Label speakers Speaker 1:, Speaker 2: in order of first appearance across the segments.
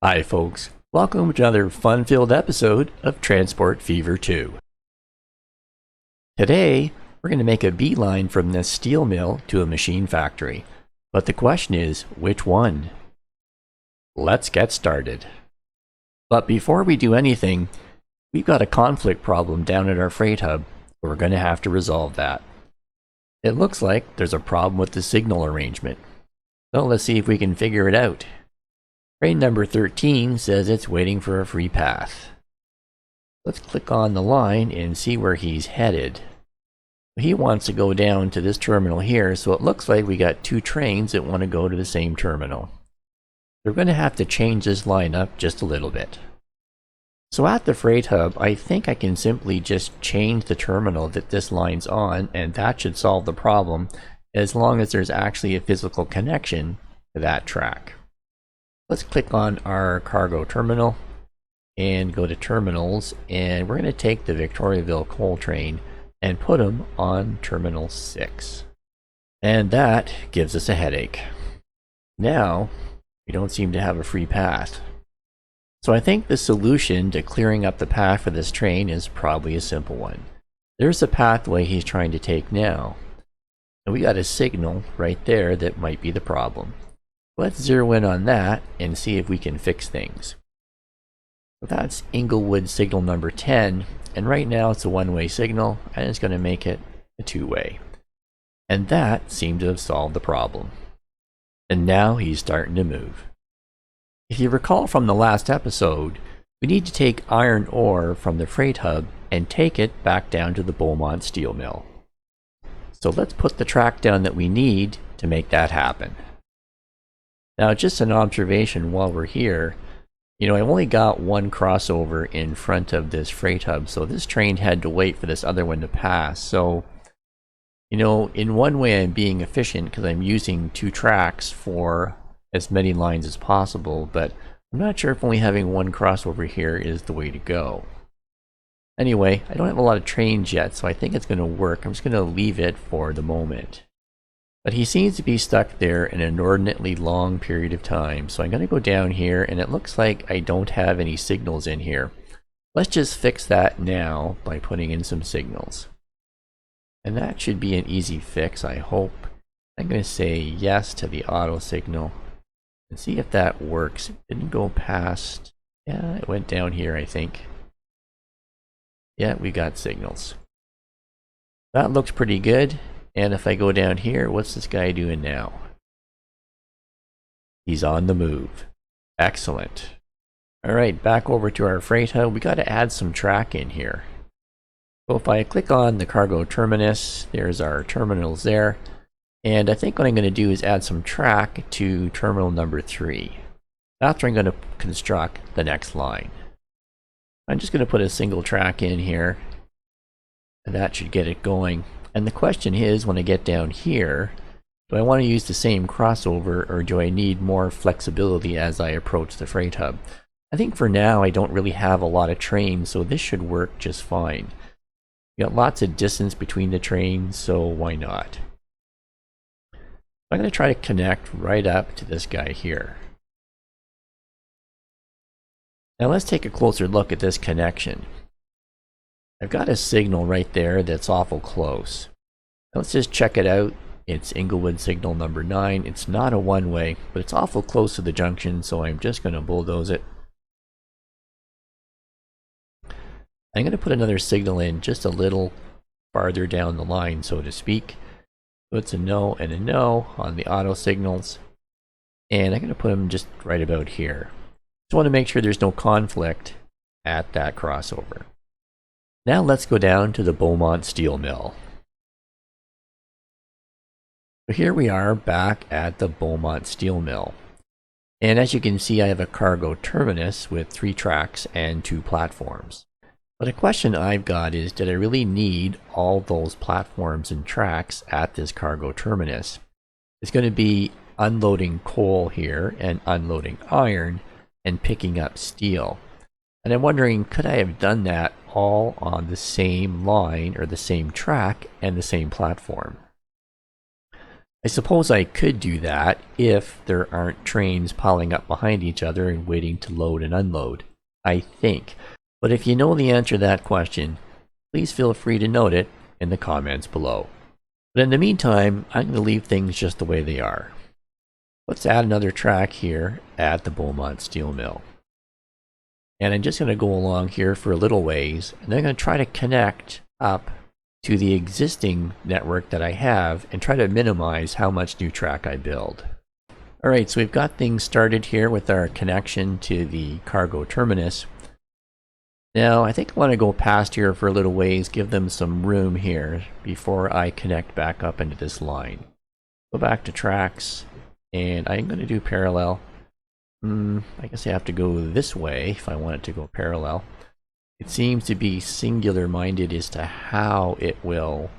Speaker 1: Hi folks, welcome to another fun-filled episode of Transport Fever 2. Today, we're going to make a beeline from this steel mill to a machine factory. But the question is, which one? Let's get started. But before we do anything, we've got a conflict problem down at our freight hub, so we're going to have to resolve that. It looks like there's a problem with the signal arrangement. So let's see if we can figure it out. Train number 13 says it's waiting for a free path. Let's click on the line and see where he's headed. He wants to go down to this terminal here, so it looks like we got two trains that want to go to the same terminal. We're going to have to change this line up just a little bit. So at the freight hub, I think I can simply just change the terminal that this line's on, and that should solve the problem as long as there's actually a physical connection to that track. Let's click on our cargo terminal and go to terminals, and we're going to take the Victoriaville coal train and put them on terminal 6. And that gives us a headache. Now, we don't seem to have a free path. So I think the solution to clearing up the path for this train is probably a simple one. There's the pathway he's trying to take now. And we got a signal right there that might be the problem. Let's zero in on that and see if we can fix things. So that's Inglewood signal number 10, and right now it's a one-way signal, and it's going to make it a two-way. And that seemed to have solved the problem. And now he's starting to move. If you recall from the last episode, we need to take iron ore from the freight hub and take it back down to the Beaumont Steel Mill. So let's put the track down that we need to make that happen. Now, just an observation while we're here, I've only got one crossover in front of this freight hub, so this train had to wait for this other one to pass. So, in one way I'm being efficient because I'm using two tracks for as many lines as possible, but I'm not sure if only having one crossover here is the way to go. Anyway, I don't have a lot of trains yet, so I think it's going to work. I'm just going to leave it for the moment. But he seems to be stuck there an inordinately long period of time. So I'm going to go down here, and it looks like I don't have any signals in here. Let's just fix that now by putting in some signals. And that should be an easy fix, I hope. I'm going to say yes to the auto signal and see if that works. It didn't go past. Yeah, it went down here, I think. Yeah, we got signals. That looks pretty good. And if I go down here, what's this guy doing now? He's on the move. Excellent. Alright, back over to our freight hub. We got to add some track in here. So if I click on the cargo terminus, there's our terminals there. And I think what I'm going to do is add some track to terminal number 3. After I'm going to construct the next line. I'm just going to put a single track in here. And that should get it going. And the question is, when I get down here, do I want to use the same crossover, or do I need more flexibility as I approach the freight hub? I think for now I don't really have a lot of trains, so this should work just fine. We got lots of distance between the trains, so why not? I'm going to try to connect right up to this guy here. Now let's take a closer look at this connection. I've got a signal right there that's awful close. Let's just check it out. It's Inglewood signal number 9. It's not a one-way, but it's awful close to the junction, so I'm just going to bulldoze it. I'm going to put another signal in just a little farther down the line, so to speak. So it's a no and a no on the auto signals. And I'm going to put them just right about here. Just want to make sure there's no conflict at that crossover. Now let's go down to the Beaumont Steel Mill. So here we are back at the Beaumont Steel Mill. And as you can see, I have a cargo terminus with 3 tracks and 2 platforms. But a question I've got is, did I really need all those platforms and tracks at this cargo terminus? It's going to be unloading coal here and unloading iron and picking up steel. And I'm wondering, could I have done that all on the same line or the same track and the same platform? I suppose I could do that if there aren't trains piling up behind each other and waiting to load and unload, I think. But if you know the answer to that question, please feel free to note it in the comments below. But in the meantime, I'm going to leave things just the way they are. Let's add another track here at the Beaumont Steel Mill. And I'm just going to go along here for a little ways, and then I'm going to try to connect up to the existing network that I have and try to minimize how much new track I build. Alright, so we've got things started here with our connection to the cargo terminus. Now, I think I want to go past here for a little ways, give them some room here before I connect back up into this line. Go back to tracks, and I'm going to do parallel. I guess I have to go this way if I want it to go parallel. It seems to be singular minded as to how it will,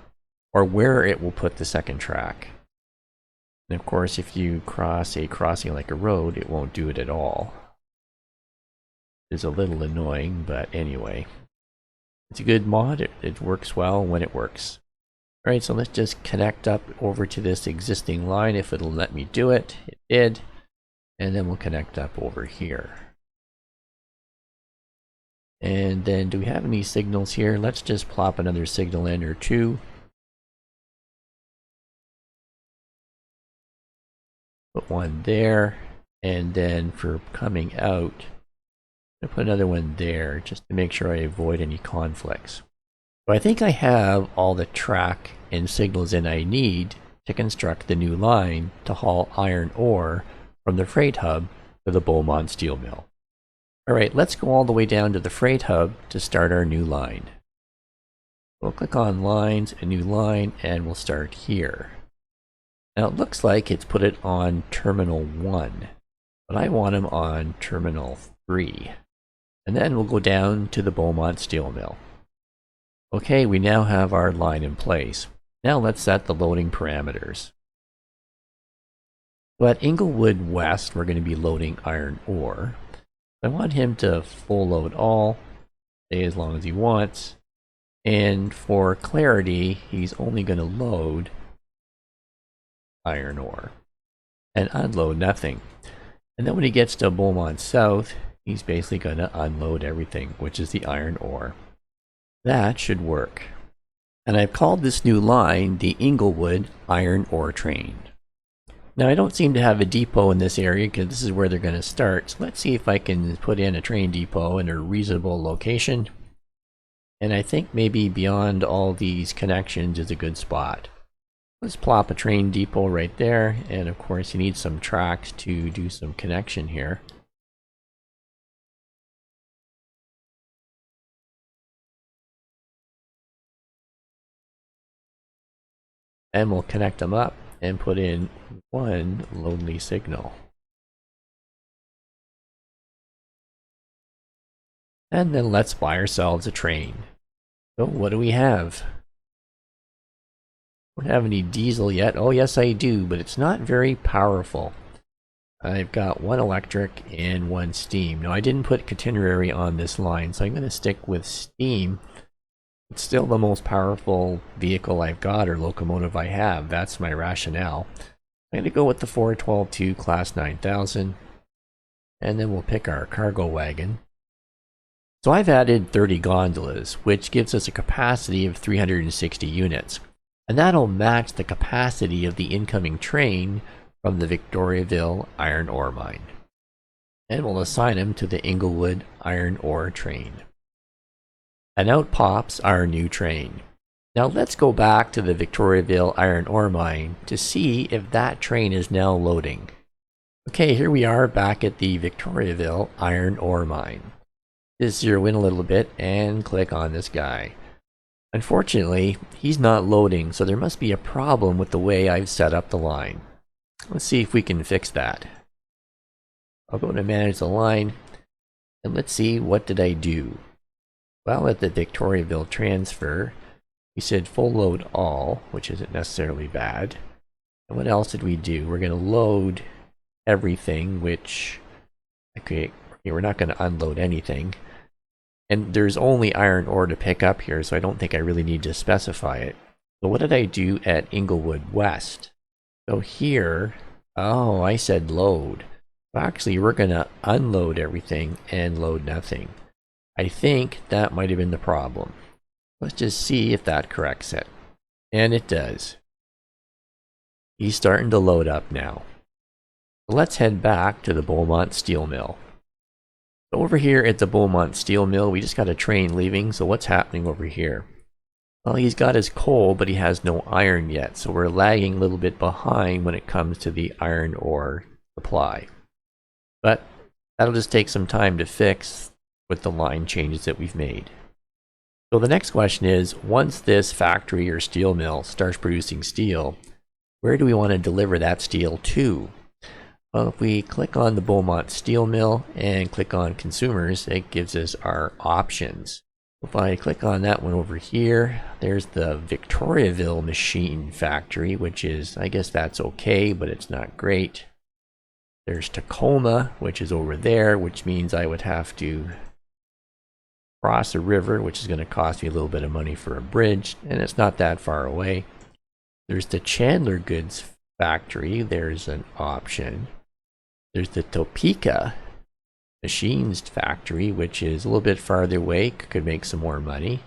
Speaker 1: or where it will put the second track. And of course, if you cross a crossing like a road, it won't do it at all. It's a little annoying, but anyway. It's a good mod, it works well when it works. Alright, so let's just connect up over to this existing line if it'll let me do it. It did. And then we'll connect up over here. And then do we have any signals here? Let's just plop another signal in or two. Put one there, and then for coming out, I'll put another one there just to make sure I avoid any conflicts. So I think I have all the track and signals in I need to construct the new line to haul iron ore from the freight hub to the Beaumont Steel Mill. Alright, let's go all the way down to the freight hub to start our new line. We'll click on lines, a new line, and we'll start here. Now it looks like it's put it on terminal 1, but I want them on terminal 3. And then we'll go down to the Beaumont Steel Mill. Okay, we now have our line in place. Now let's set the loading parameters. So at Inglewood West, we're going to be loading iron ore. I want him to full load all, stay as long as he wants, and for clarity, he's only going to load iron ore and unload nothing. And then when he gets to Beaumont South, he's basically going to unload everything, which is the iron ore. That should work. And I've called this new line the Inglewood Iron Ore Train. Now I don't seem to have a depot in this area because this is where they're going to start. So let's see if I can put in a train depot in a reasonable location. And I think maybe beyond all these connections is a good spot. Let's plop a train depot right there. And of course you need some tracks to do some connection here. And we'll connect them up and put in one lonely signal. And then let's buy ourselves a train. So what do we have? Don't have any diesel yet. Oh yes I do, but it's not very powerful. I've got one electric and one steam. Now I didn't put catenary on this line, so I'm going to stick with steam. It's still the most powerful vehicle I've got, or locomotive I have. That's my rationale. I'm going to go with the 412-2 Class 9000. And then we'll pick our cargo wagon. So I've added 30 gondolas, which gives us a capacity of 360 units. And that'll match the capacity of the incoming train from the Victoriaville iron ore mine. And we'll assign them to the Inglewood iron ore train. And out pops our new train. Now let's go back to the Victoriaville iron ore mine to see if that train is now loading. Okay, here we are back at the Victoriaville iron ore mine. Just zero in a little bit and click on this guy. Unfortunately, he's not loading, so there must be a problem with the way I've set up the line. Let's see if we can fix that. I'll go to manage the line, and let's see, what did I do? Well, at the Victoriaville transfer, we said full load all, which isn't necessarily bad. And what else did we do? We're going to load everything, which, okay, we're not going to unload anything. And there's only iron ore to pick up here, so I don't think I really need to specify it. So what did I do at Inglewood West? So here, oh, I said load. Actually, we're going to unload everything and load nothing. I think that might have been the problem. Let's just see if that corrects it. And it does. He's starting to load up now. So let's head back to the Beaumont Steel Mill. So over here at the Beaumont Steel Mill, we just got a train leaving. So what's happening over here? Well, he's got his coal, but he has no iron yet. So we're lagging a little bit behind when it comes to the iron ore supply. But that'll just take some time to fix with the line changes that we've made. So the next question is, once this factory or steel mill starts producing steel, where do we want to deliver that steel to? Well, if we click on the Beaumont Steel Mill and click on consumers, it gives us our options. If I click on that one over here, there's the Victoriaville machine factory, which is, I guess that's okay, but it's not great. There's Tacoma, which is over there, which means I would have to cross a river, which is going to cost me a little bit of money for a bridge, and it's not that far away. There's the Chandler Goods factory, there's an option. There's the Topeka Machines factory, which is a little bit farther away, could make some more money.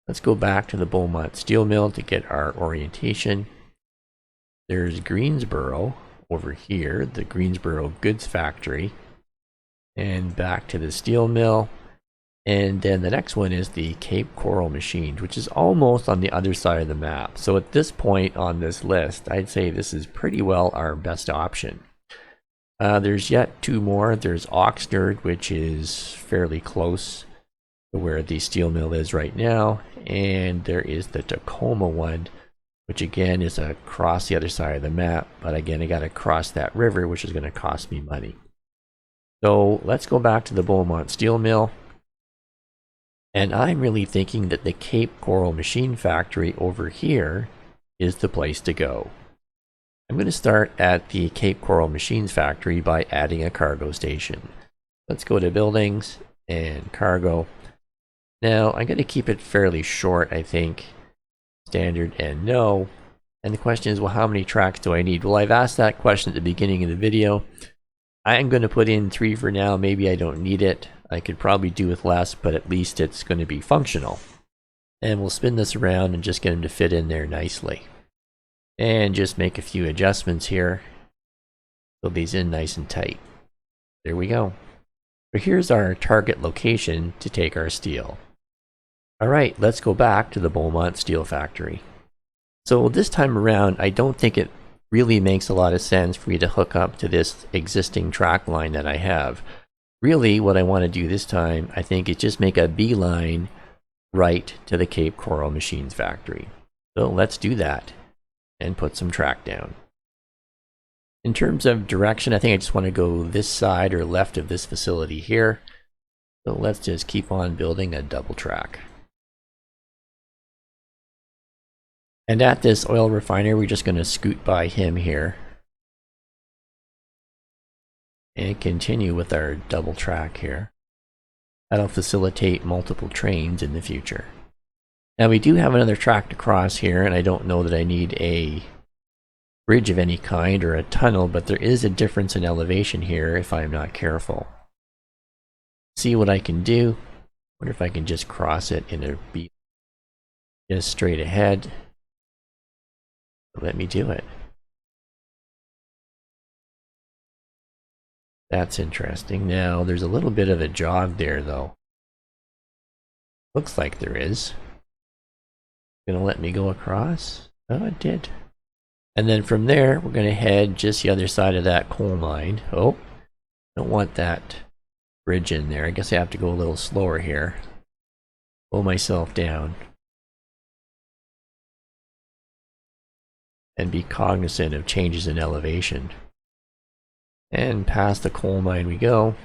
Speaker 1: Let's go back to the Beaumont Steel Mill to get our orientation. There's Greensboro over here, the Greensboro Goods factory, and back to the steel mill. And then the next one is the Cape Coral Machines, which is almost on the other side of the map. So at this point on this list, I'd say this is pretty well our best option. There's yet two more. There's Oxnard, which is fairly close to where the steel mill is right now. And there is the Tacoma one, which again is across the other side of the map. But again, I got to cross that river, which is going to cost me money. So let's go back to the Beaumont Steel Mill. And I'm really thinking that the Cape Coral Machine Factory over here is the place to go. I'm going to start at the Cape Coral Machines Factory by adding a cargo station. Let's go to buildings and cargo. Now I'm going to keep it fairly short, I think. Standard and no. And the question is, well, how many tracks do I need? Well, I've asked that question at the beginning of the video. I'm going to put in 3 for now. Maybe I don't need it. I could probably do with less, but at least it's going to be functional. And we'll spin this around and just get them to fit in there nicely. And just make a few adjustments here. Fill these in nice and tight. There we go. So here's our target location to take our steel. Alright, let's go back to the Beaumont Steel Factory. So this time around, I don't think it really makes a lot of sense for me to hook up to this existing track line that I have. Really, what I want to do this time, I think, is just make a beeline right to the Cape Coral Machines Factory. So let's do that and put some track down. In terms of direction, I think I just want to go this side or left of this facility here. So let's just keep on building a double track. And at this oil refinery, we're just going to scoot by him here. And continue with our double track here. That'll facilitate multiple trains in the future. Now we do have another track to cross here, and I don't know that I need a bridge of any kind or a tunnel, but there is a difference in elevation here if I'm not careful. See what I can do. Wonder if I can just cross it in a beat just straight ahead. Let me do it. That's interesting. Now, there's a little bit of a jog there, though. Looks like there is. Gonna let me go across? Oh, it did. And then from there, we're gonna head just the other side of that coal mine. Oh, don't want that bridge in there. I guess I have to go a little slower here. Slow myself down. And be cognizant of changes in elevation. And past the coal mine we go.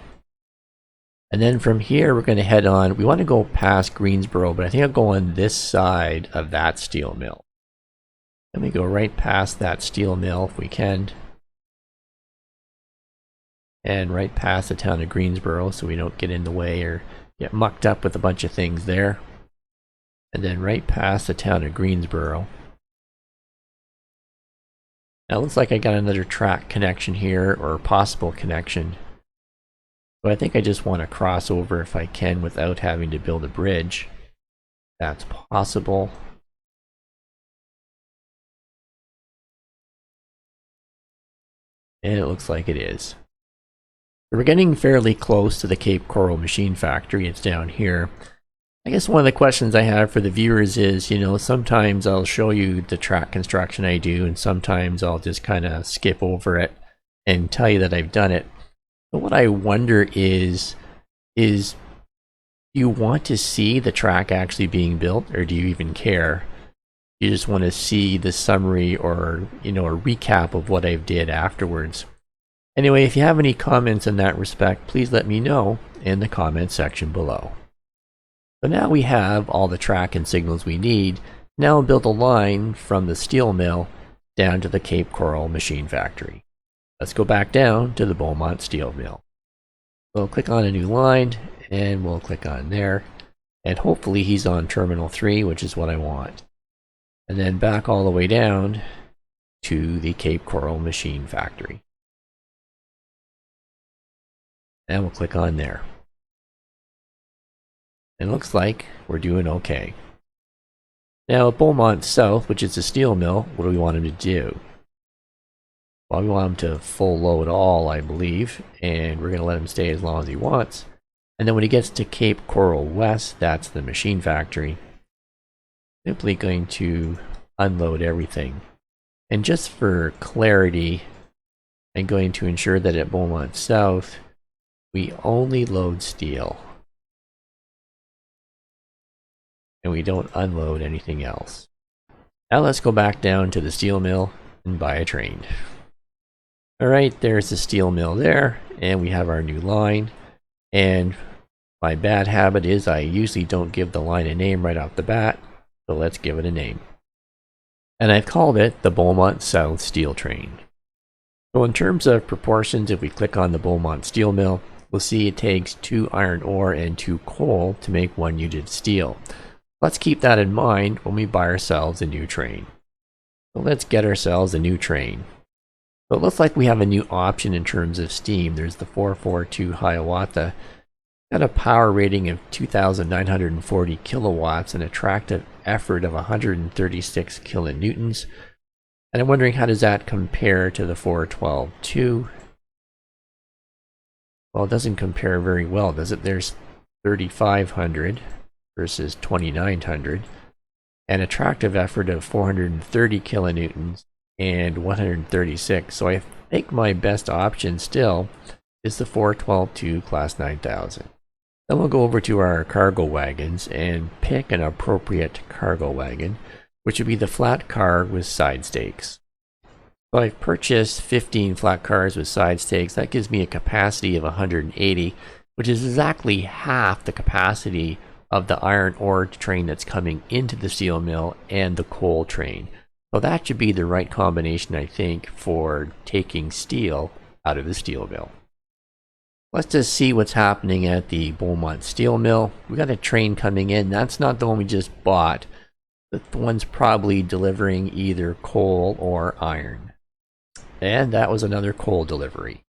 Speaker 1: And then from here we're going to head on. We want to go past Greensboro, but I think I'll go on this side of that steel mill. Let me go right past that steel mill if we can. And right past the town of Greensboro so we don't get in the way or get mucked up with a bunch of things there. And then right past the town of Greensboro. Now it looks like I got another track connection here, or possible connection. So I think I just want to cross over if I can without having to build a bridge. That's possible. And it looks like it is. We're getting fairly close to the Cape Coral machine factory. It's down here. I guess one of the questions I have for the viewers is, you know, sometimes I'll show you the track construction I do, and sometimes I'll just kind of skip over it and tell you that I've done it. But what I wonder is you want to see the track actually being built, or do you even care? You just want to see the summary, or, you know, a recap of what I've did afterwards. Anyway, if you have any comments in that respect, please let me know in the comment section below. So now we have all the track and signals we need. Now I'll build a line from the steel mill down to the Cape Coral machine factory. Let's go back down to the Beaumont Steel Mill. We'll click on a new line, and we'll click on there. And hopefully he's on Terminal 3, which is what I want. And then back all the way down to the Cape Coral machine factory. And we'll click on there. It looks like we're doing okay. Now at Beaumont South, which is a steel mill, what do we want him to do? Well, we want him to full load all, I believe, and we're going to let him stay as long as he wants. And then when he gets to Cape Coral West, that's the machine factory, simply going to unload everything. And just for clarity, I'm going to ensure that at Beaumont South, we only load steel. And we don't unload anything else. Now let's go back down to the steel mill and buy a train. Alright, there's the steel mill there, and we have our new line. And my bad habit is I usually don't give the line a name right off the bat, so let's give it a name. And I've called it the Beaumont South Steel Train. So in terms of proportions, if we click on the Beaumont Steel Mill, we'll see it takes 2 iron ore and 2 coal to make 1 unit of steel. Let's keep that in mind when we buy ourselves a new train. So let's get ourselves a new train. So it looks like we have a new option in terms of steam. There's the 442 Hiawatha. Got a power rating of 2,940 kilowatts and a tractive effort of 136 kilonewtons. And I'm wondering, how does that compare to the 412-2? Well, it doesn't compare very well, does it? There's 3,500 versus 2,900, and a tractive effort of 430 kilonewtons and 136. So I think my best option still is the 412-2 Class 9000. Then we'll go over to our cargo wagons and pick an appropriate cargo wagon, which would be the flat car with side stakes. So I've purchased 15 flat cars with side stakes. That gives me a capacity of 180, which is exactly half the capacity of the iron ore train that's coming into the steel mill and the coal train. So that should be the right combination, I think, for taking steel out of the steel mill. Let's just see what's happening at the Beaumont Steel Mill. We got a train coming in. That's not the one we just bought. The one's probably delivering either coal or iron. And that was another coal delivery.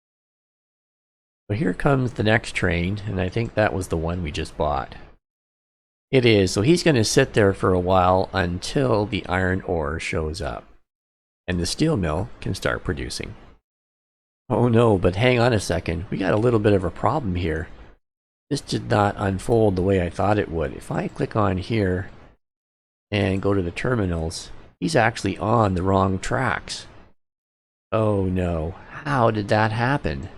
Speaker 1: So here comes the next train, and I think that was the one we just bought. It is, so he's going to sit there for a while until the iron ore shows up. And the steel mill can start producing. Oh no, but hang on a second, we got a little bit of a problem here. This did not unfold the way I thought it would. If I click on here and go to the terminals, he's actually on the wrong tracks. Oh no, how did that happen?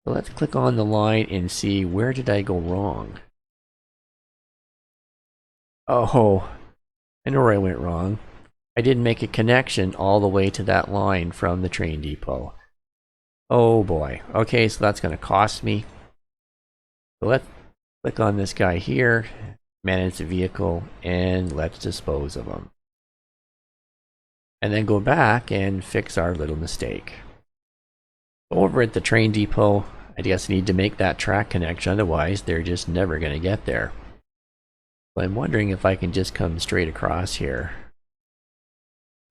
Speaker 1: So let's click on the line and see, where did I go wrong? Oh, I know where I went wrong. I didn't make a connection all the way to that line from the train depot. Oh boy. Okay, so that's going to cost me. So let's click on this guy here, manage the vehicle, and let's dispose of him. And then go back and fix our little mistake. Over at the train depot, I guess I need to make that track connection, otherwise they're just never going to get there. So I'm wondering if I can just come straight across here.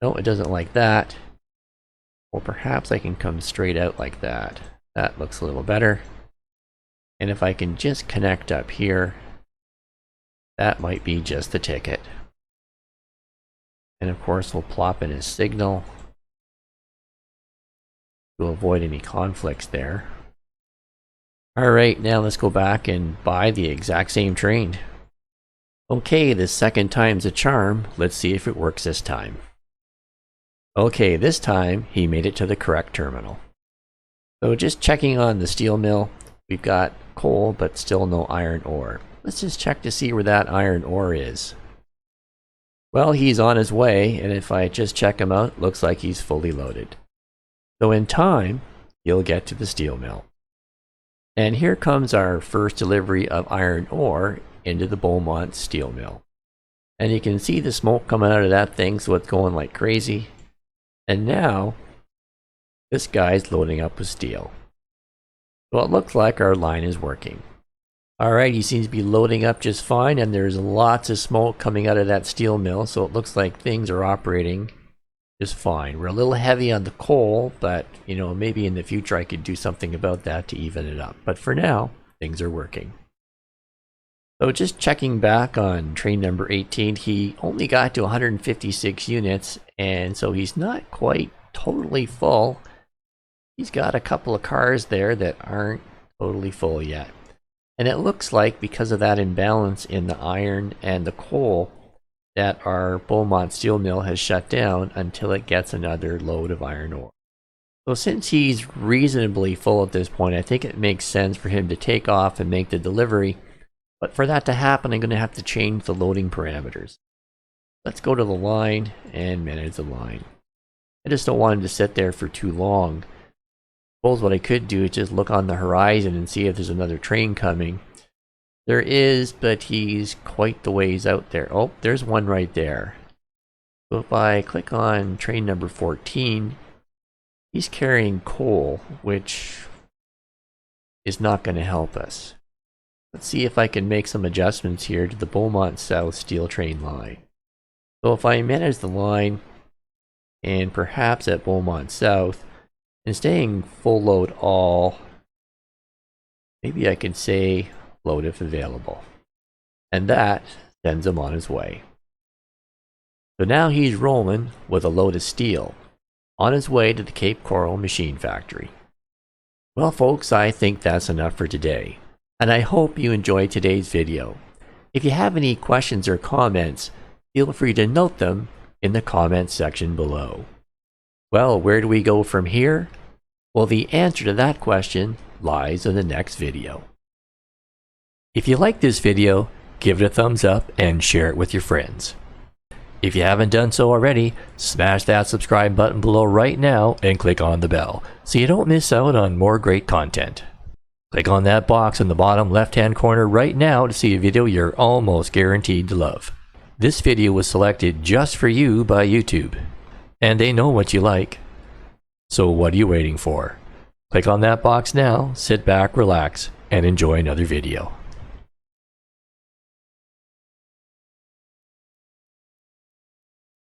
Speaker 1: No, it doesn't like that. Or perhaps I can come straight out like that. That looks a little better. And if I can just connect up here, that might be just the ticket. And of course we'll plop in a signal to avoid any conflicts there. Alright, now let's go back and buy the exact same train. Okay, the second time's a charm. Let's see if it works this time. Okay, this time he made it to the correct terminal. So just checking on the steel mill, we've got coal but still no iron ore. Let's just check to see where that iron ore is. Well, he's on his way, and if I just check him out, looks like he's fully loaded. So in time, he'll get to the steel mill. And here comes our first delivery of iron ore into the Beaumont Steel Mill. And you can see the smoke coming out of that thing, so it's going like crazy. And now, this guy's loading up with steel. So it looks like our line is working. Alright, he seems to be loading up just fine, and there's lots of smoke coming out of that steel mill, so it looks like things are operating just fine. We're a little heavy on the coal, but you know, maybe in the future I could do something about that to even it up. But for now, things are working. So just checking back on train number 18, he only got to 156 units, and so he's not quite totally full. He's got a couple of cars there that aren't totally full yet. And it looks like because of that imbalance in the iron and the coal that our Beaumont Steel Mill has shut down until it gets another load of iron ore. So since he's reasonably full at this point, I think it makes sense for him to take off and make the delivery. But for that to happen, I'm going to have to change the loading parameters. Let's go to the line and manage the line. I just don't want him to sit there for too long. Suppose what I could do is just look on the horizon and see if there's another train coming. There is, but he's quite the ways out there. Oh, there's one right there. So if I click on train number 14, he's carrying coal, which is not going to help us. Let's see if I can make some adjustments here to the Beaumont South steel train line. So if I manage the line, and perhaps at Beaumont South, and staying full load all, maybe I can say load if available. And that sends him on his way. So now he's rolling with a load of steel, on his way to the Cape Coral machine factory. Well folks, I think that's enough for today. And I hope you enjoyed today's video. If you have any questions or comments, feel free to note them in the comments section below. Well, where do we go from here? Well, the answer to that question lies in the next video. If you like this video, give it a thumbs up and share it with your friends. If you haven't done so already, smash that subscribe button below right now and click on the bell so you don't miss out on more great content. Click on that box in the bottom left-hand corner right now to see a video you're almost guaranteed to love. This video was selected just for you by YouTube, and they know what you like. So what are you waiting for? Click on that box now, sit back, relax, and enjoy another video.